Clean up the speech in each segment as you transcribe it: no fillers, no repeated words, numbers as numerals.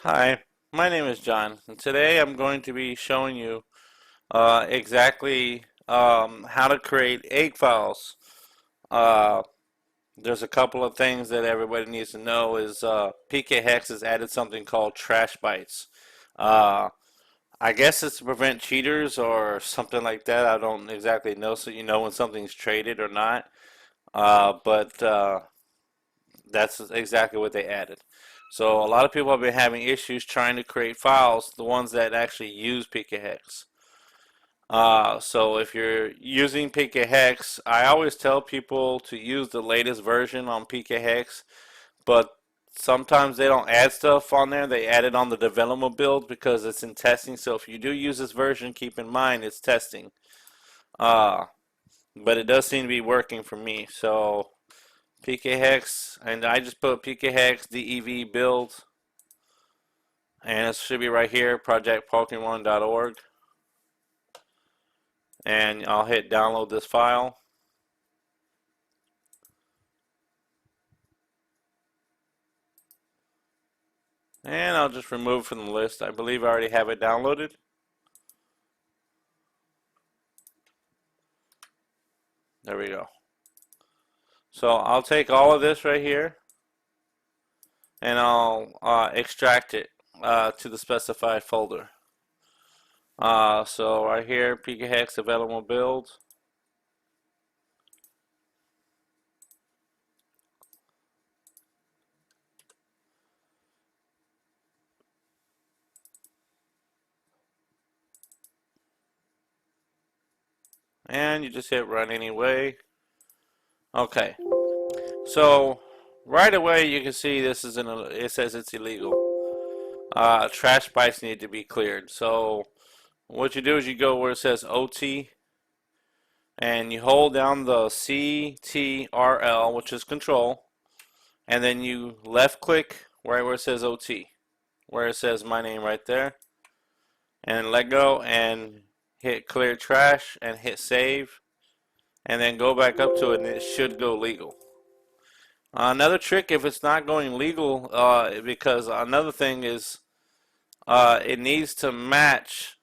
Hi, my name is John, and today I'm going to be showing you exactly how to create egg files. Uh, there's a couple of things that everybody needs to know is PKHex has added something called trash bytes. Uh, I guess it's to prevent cheaters or something like that. I don't exactly know, so you know when something's traded or not. But that's exactly what they added. So a lot of people have been having issues trying to create files, the ones that actually use PKHex. So if you're using PKHex, I always tell people to use the latest version on PKHex, but sometimes they don't add stuff on there. They add it on the development build because it's in testing. So if you do use this version, keep in mind it's testing. Uh, but it does seem to be working for me. So PKHex, and I just put PKHex DEV build, and it should be right here, projectpokemon.org, and I'll hit download this file. And I'll just remove from the list. I believe I already have it downloaded. There we go. So I'll take all of this right here and I'll extract it to the specified folder. So right here, PKHex available build. And you just hit run anyway. Okay. So right away you can see this is it says it's illegal. Trash bytes need to be cleared. So what you do is you go where it says OT and you hold down the CTRL, which is control, and then you left click right where it says OT, where it says my name right there, and let go and hit clear trash and hit save, and then go back up to it and it should go legal. Another trick if it's not going legal, because another thing is it needs to match.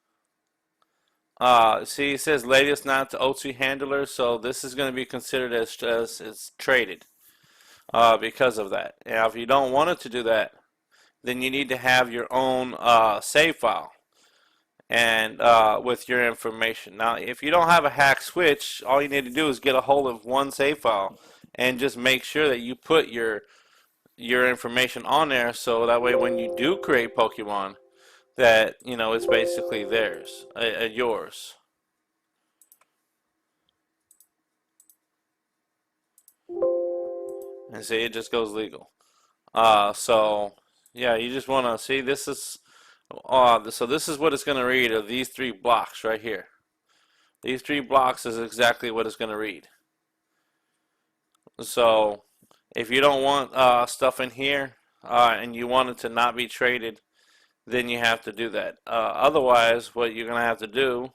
See, it says latest not to OT handler, so this is going to be considered as it's traded because of that. Now, if you don't want it to do that, then you need to have your own save file and with your information. Now, if you don't have a hack switch, all you need to do is get a hold of one save file and just make sure that you put your information on there, so that way when you do create Pokemon, that you know it's basically theirs, yours. And see, it just goes legal. So yeah, you just want to see this is. So this is what it's going to read of these three blocks right here. These three blocks is exactly what it's going to read. So if you don't want stuff in here and you want it to not be traded, then you have to do that. Otherwise, what you're going to have to do.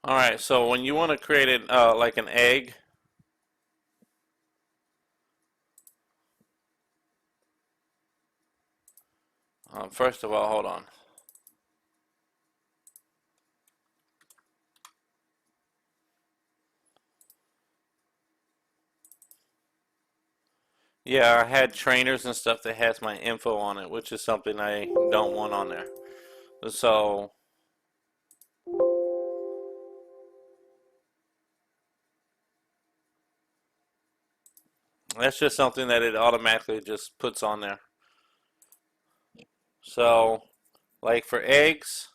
Alright, so when you want to create it like an egg, first of all, hold on. Yeah, I had trainers and stuff that has my info on it, which is something I don't want on there. So that's just something that it automatically just puts on there. So, like for eggs,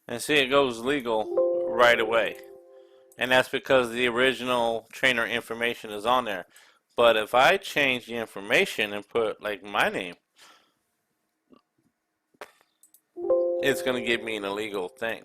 and see it goes legal right away. And that's because the original trainer information is on there. But if I change the information and put like my name, it's going to give me an illegal thing.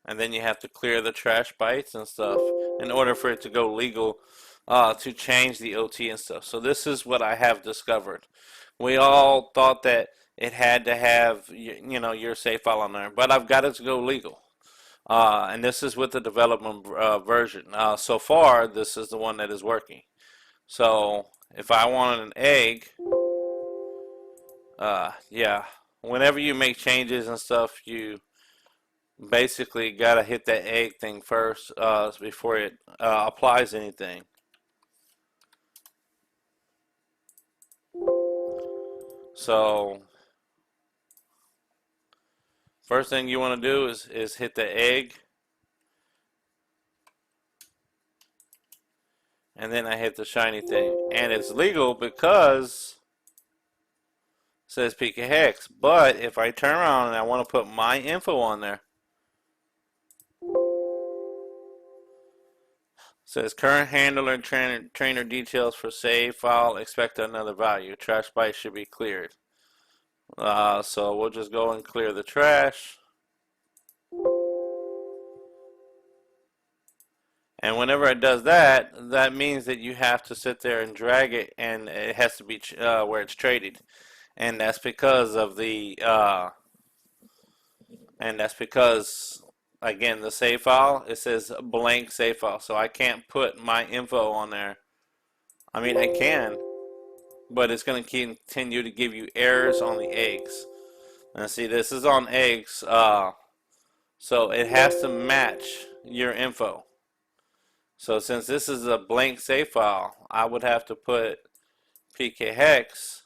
and then you have to clear the trash bytes and stuff in order for it to go legal to change the OT and stuff. So this is what I have discovered. We all thought that it had to have your save file on there, but I've got it to go legal. And this is with the development version. So far, this is the one that is working. So if I wanted an egg, yeah, whenever you make changes and stuff, you basically gotta hit that egg thing first before it applies anything. So first thing you want to do is hit the egg, and then I hit the shiny thing, and it's legal because it says PKHex. But if I turn around and I want to put my info on there, says current handler and trainer details for save file, expect another value. Trash byte should be cleared. So we'll just go and clear the trash. And whenever it does that, that means that you have to sit there and drag it, and it has to be where it's traded. And that's because of the, again, the save file, it says blank save file. So I can't put my info on there. I mean, I can, but it's going to continue to give you errors on the eggs. And see, this is on eggs, so it has to match your info. So since this is a blank save file, I would have to put PKHex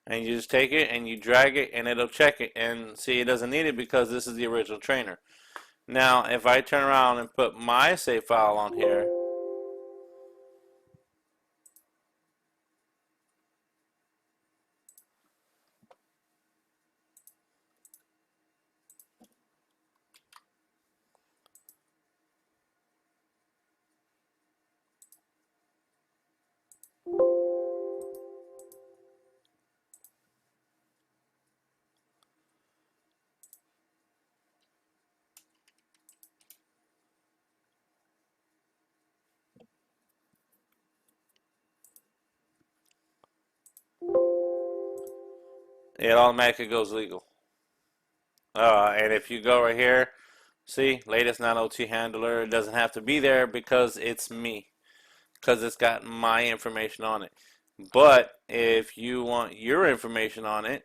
and you just take it and you drag it and it'll check it, and see, it doesn't need it because this is the original trainer. Now if I turn around and put my save file on here, it automatically goes legal. And if you go right here, see, latest non-OT handler, it doesn't have to be there because it's me, because it's got my information on it. But if you want your information on it,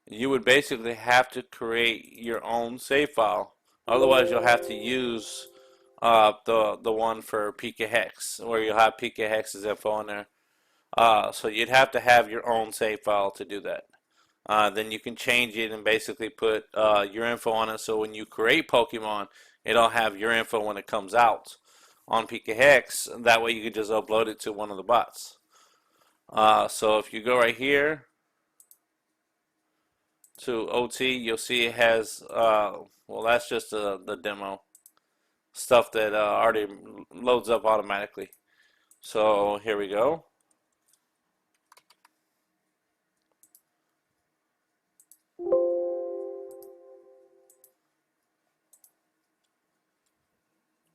you would basically have to create your own save file. Otherwise, you'll have to use the one for PKHex, where you'll have PKHex's info on there. So you'd have to have your own save file to do that. Then you can change it and basically put your info on it, so when you create Pokemon, it'll have your info when it comes out on PKHex. That way you can just upload it to one of the bots. So if you go right here to OT, you'll see it has, well, that's just the demo stuff that already loads up automatically. So here we go.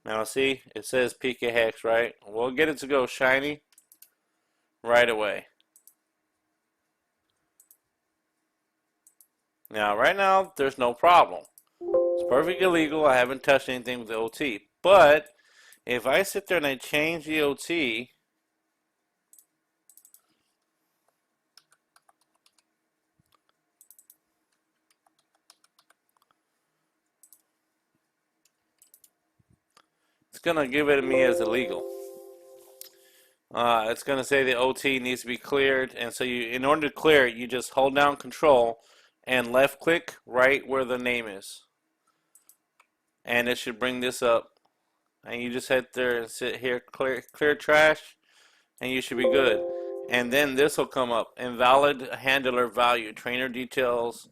Now see, it says PKHex, right? We'll get it to go shiny right away. Now, right now, there's no problem. It's perfectly legal. I haven't touched anything with the OT. But if I sit there and I change the OT, it's going to give it to me as illegal. It's going to say the OT needs to be cleared, and so you, in order to clear it, you just hold down Control and left click right where the name is, and it should bring this up, and you just hit there and sit here, clear trash, and you should be good. And then this will come up: invalid handler value, trainer details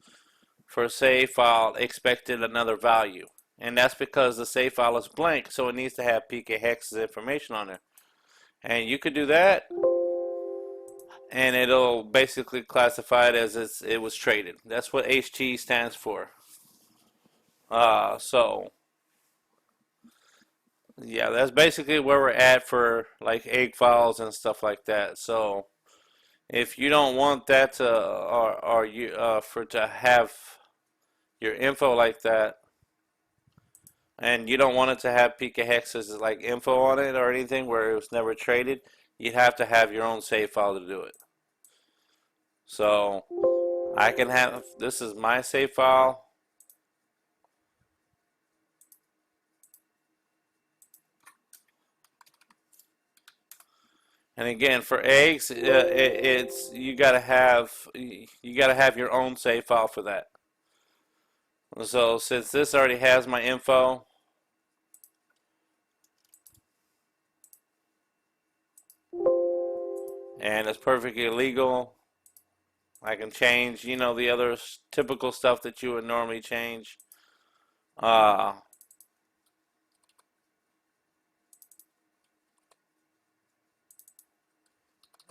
for save file, expected another value. and that's because the save file is blank, so it needs to have pkhex's information on there. And you could do that, and it'll basically classify it as it was traded. That's what HT stands for. So yeah, that's basically where we're at for like egg files and stuff like that. So if you don't want that to, or you for to have your info like that, and you don't want it to have pkhex's like info on it or anything where it was never traded, you'd have to have your own save file to do it. So I can have, this is my save file. And again, for eggs, it's you gotta have your own save file for that. So since this already has my info, and it's perfectly legal, I can change, you know, the other typical stuff that you would normally change.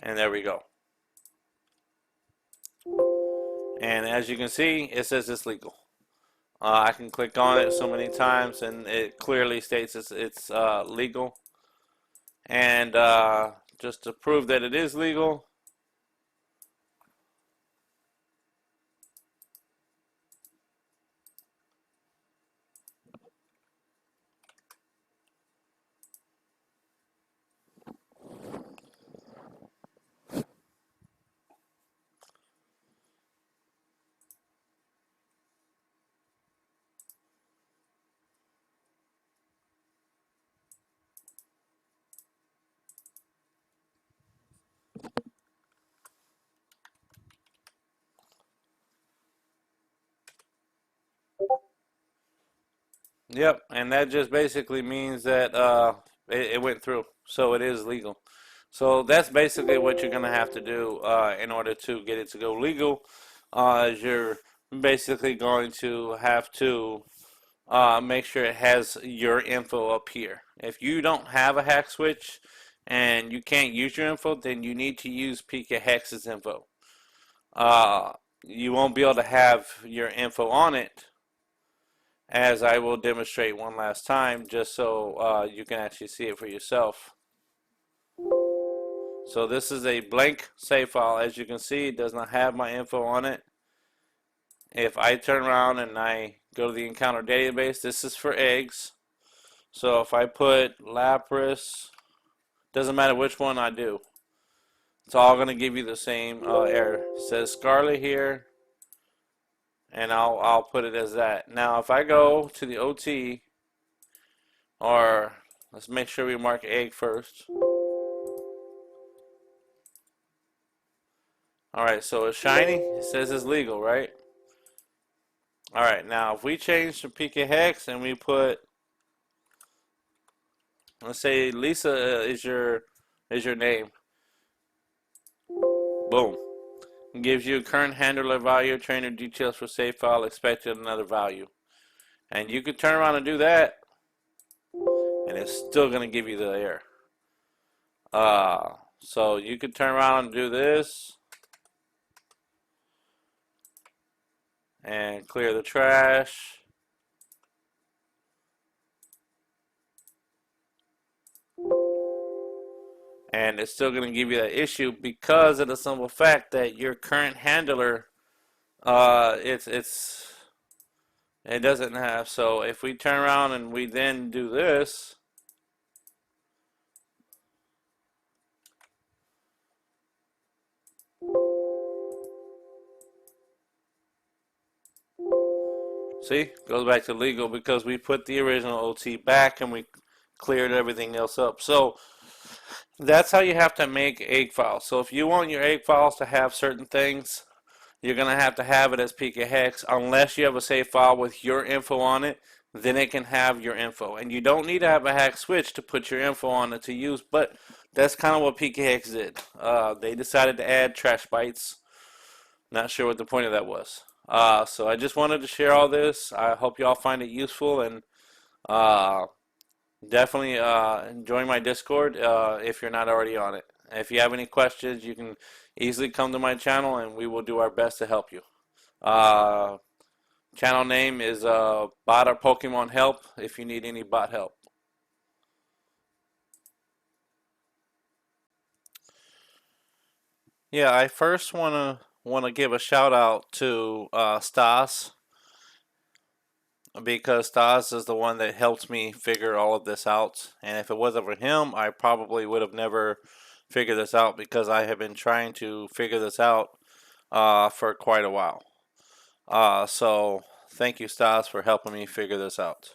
And there we go. And as you can see, it says it's legal. I can click on it so many times, and it clearly states it's legal. And just to prove that it is legal, yep, and that just basically means that it went through, so it is legal. So that's basically what you're gonna have to do in order to get it to go legal. Is you're basically going to have to make sure it has your info up here. If you don't have a hack switch and you can't use your info, then you need to use pkhex's info. You won't be able to have your info on it, as I will demonstrate one last time, just so you can actually see it for yourself. So this is a blank save file. As you can see, it does not have my info on it. If I turn around and I go to the encounter database, this is for eggs. So if I put Lapras, doesn't matter which one I do, it's all going to give you the same error. It says Scarlet here, and I'll put it as that. Now if I go to the OT, or let's make sure we mark egg first. Alright, so it's shiny, it says it's legal, right? Alright, now if we change to pkhex and we put, let's say Lisa is your name. Boom. It gives you current handler value, trainer details for save file, expected another value. And you could turn around and do that, and it's still going to give you the error. So you could turn around and do this, and clear the trash. And it's still going to give you that issue because of the simple fact that your current handler, it doesn't have. So if we turn around and we then do this, see, goes back to legal because we put the original OT back and we cleared everything else up. So that's how you have to make egg files. So if you want your egg files to have certain things, you're going to have it as pkhex. Unless you have a save file with your info on it, then it can have your info. And you don't need to have a hack switch to put your info on it to use, but that's kind of what pkhex did. They decided to add trash bytes. Not sure what the point of that was. So I just wanted to share all this. I hope y'all find it useful, and Uh, Definitely join my Discord if you're not already on it. If you have any questions, you can easily come to my channel and we will do our best to help you. Uh, Channel name is Bot or Pokemon Help if you need any bot help. Yeah, I first wanna give a shout out to Stas because Stas is the one that helped me figure all of this out. And if it wasn't for him, I probably would have never figured this out because I have been trying to figure this out for quite a while. So thank you, Stas, for helping me figure this out.